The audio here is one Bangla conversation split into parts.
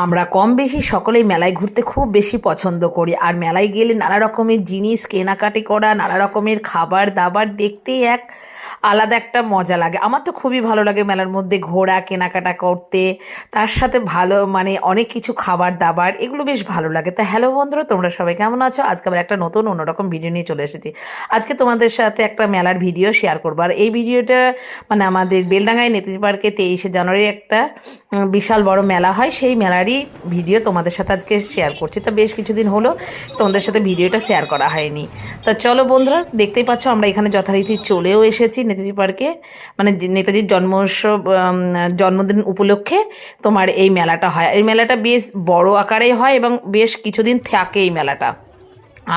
আমরা কম বেশি সকলেই মেলায় ঘুরতে খুব বেশি পছন্দ করি। আর মেলায় গেলে নানা রকমের জিনিস কেনাকাটি করা, নানা রকমের খাবার দাবার দেখতেই এক আলাদা একটা মজা লাগে। আমার তো খুবই ভালো লাগে মেলার মধ্যে ঘোরা, কেনাকাটা করতে। তার সাথে ভালো মানে অনেক কিছু খাবার দাবার, এগুলো বেশ ভালো লাগে। তা হ্যালো বন্ধুরা, তোমরা সবাই কেমন আছো? আজকে আবার একটা নতুন অন্যরকম ভিডিও নিয়ে চলে এসেছি। আজকে তোমাদের সাথে একটা মেলার ভিডিও শেয়ার করবো। আর এই ভিডিওটা মানে আমাদের বেলডাঙ্গায় নেতাজি পার্কে 23শে জানুয়ারি একটা বিশাল বড় মেলা হয়, সেই মেলারই ভিডিও তোমাদের সাথে আজকে শেয়ার করছি। তা বেশ কিছুদিন হলো তোমাদের সাথে ভিডিওটা শেয়ার করা হয়নি। তা চলো বন্ধুরা, দেখতেই পাচ্ছ আমরা এখানে যথারীতি চলেও এসেছি নেতাজি পার্কে। মানে নেতাজির জন্মদিন উপলক্ষে তোমার এই মেলাটা হয়। এই মেলাটা বেশ বড় আকারে হয় এবং বেশ কিছুদিন থাকে এই মেলাটা।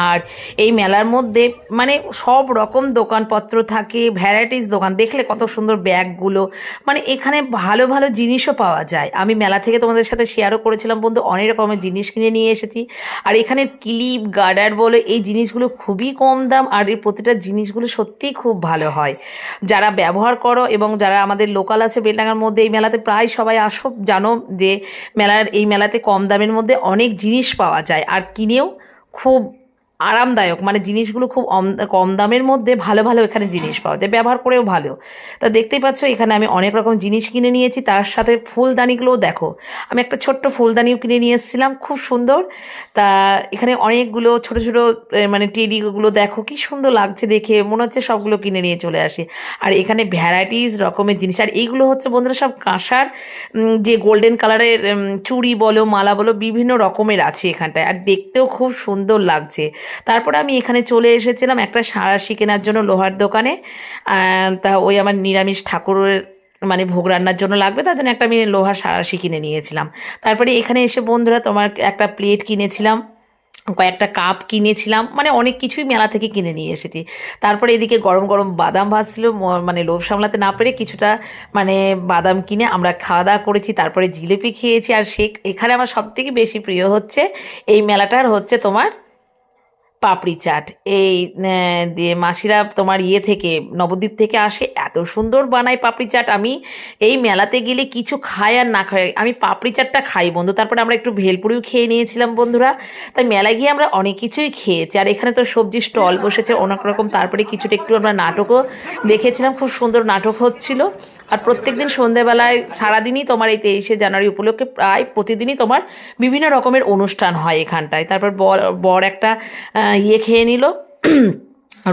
আর এই মেলার মধ্যে মানে সব রকম দোকানপত্র থাকে, ভ্যারাইটিস দোকান। দেখলে কত সুন্দর ব্যাগগুলো, মানে এখানে ভালো ভালো জিনিসও পাওয়া যায়। আমি মেলা থেকে তোমাদের সাথে শেয়ারও করেছিলাম বন্ধু, অনেক রকমের জিনিস কিনে নিয়ে এসেছি। আর এখানে ক্লিপ, গার্ডার বলো, এই জিনিসগুলো খুবই কম দাম। আর এই প্রতিটা জিনিসগুলো সত্যিই খুব ভালো হয়। যারা ব্যবহার করো এবং যারা আমাদের লোকাল আছে বেলডাঙ্গার মধ্যে, এই মেলাতে প্রায় সবাই আসো, জানো যে এই মেলাতে কম দামের মধ্যে অনেক জিনিস পাওয়া যায়। আর কিনেও খুব আরামদায়ক, মানে জিনিসগুলো খুব কম দামের মধ্যে ভালো ভালো এখানে জিনিস পাওয়া যায়, ব্যবহার করেও ভালো। তা দেখতেই পাচ্ছ এখানে আমি অনেক রকম জিনিস কিনে নিয়েছি। তার সাথে ফুলদানিগুলোও দেখো, আমি একটা ছোট্ট ফুলদানিও কিনে নিয়ে এসেছিলাম, খুব সুন্দর। তা এখানে অনেকগুলো ছোট ছোট মানে টেডিগুলো দেখো কি সুন্দর লাগছে দেখে, মনে হচ্ছে সবগুলো কিনে নিয়ে চলে আসি। আর এখানে ভ্যারাইটিস রকমের জিনিস। আর এইগুলো হচ্ছে বন্ধুরা সব কাঁসার যে গোল্ডেন কালারের চুড়ি বলো, মালা বলো, বিভিন্ন রকমের আছে এখানটায়। আর দেখতেও খুব সুন্দর লাগছে। তারপরে আমি এখানে চলে এসেছিলাম একটা সাঁড়াশি কেনার জন্য লোহার দোকানে। তা ওই আমার নিরামিষ ঠাকুরের মানে ভোগ রান্নার জন্য লাগবে, তার জন্য একটা আমি লোহার সাঁড়াশি কিনে নিয়েছিলাম। তারপরে এখানে এসে বন্ধুরা তোমার একটা প্লেট কিনেছিলাম, কয়েকটা কাপ কিনেছিলাম, মানে অনেক কিছুই মেলা থেকে কিনে নিয়ে এসেছি। তারপরে এদিকে গরম গরম বাদাম ভাজছিল, মানে লোভ সামলাতে না পেরে কিছুটা মানে বাদাম কিনে আমরা খাওয়া দাওয়া করেছি। তারপরে জিলিপি খেয়েছি। আর এখানে আমার সবথেকে বেশি প্রিয় হচ্ছে এই মেলাটার হচ্ছে তোমার পাপড়ি চাট। এই দিয়ে মাসিরা তোমার ইয়ে থেকে নবদ্বীপ থেকে আসে, এত সুন্দর বানায় পাপড়ি চাট। আমি এই মেলাতে গেলে কিছু খাই আর না খাই, আমি পাপড়ি চাটটা খাই বন্ধু। তারপরে আমরা একটু ভেলপুরিও খেয়ে নিয়েছিলাম বন্ধুরা। তাই মেলায় গিয়ে আমরা অনেক কিছুই খেয়েছি। আর এখানে তো সবজির স্টল বসেছে অনেক রকম। তারপরে কিছুটা একটু আমরা নাটকও দেখেছিলাম, খুব সুন্দর নাটক হচ্ছিল। আর প্রত্যেক দিন সন্ধ্যেবেলায় সারাদিনই তোমার এই 23শে জানুয়ারি উপলক্ষে প্রায় প্রতিদিনই তোমার বিভিন্ন রকমের অনুষ্ঠান হয় এখানটায়। তারপর বর বর একটা ইয়ে খেয়ে নিল,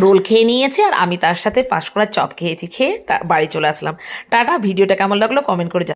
রোল খেয়ে নিয়েছে। আর আমি তার সাথে 5 কড়া চপ খেয়েছি, খেয়ে বাড়ি চলে আসলাম। টাটা। ভিডিওটা কেমন লাগলো কমেন্ট করে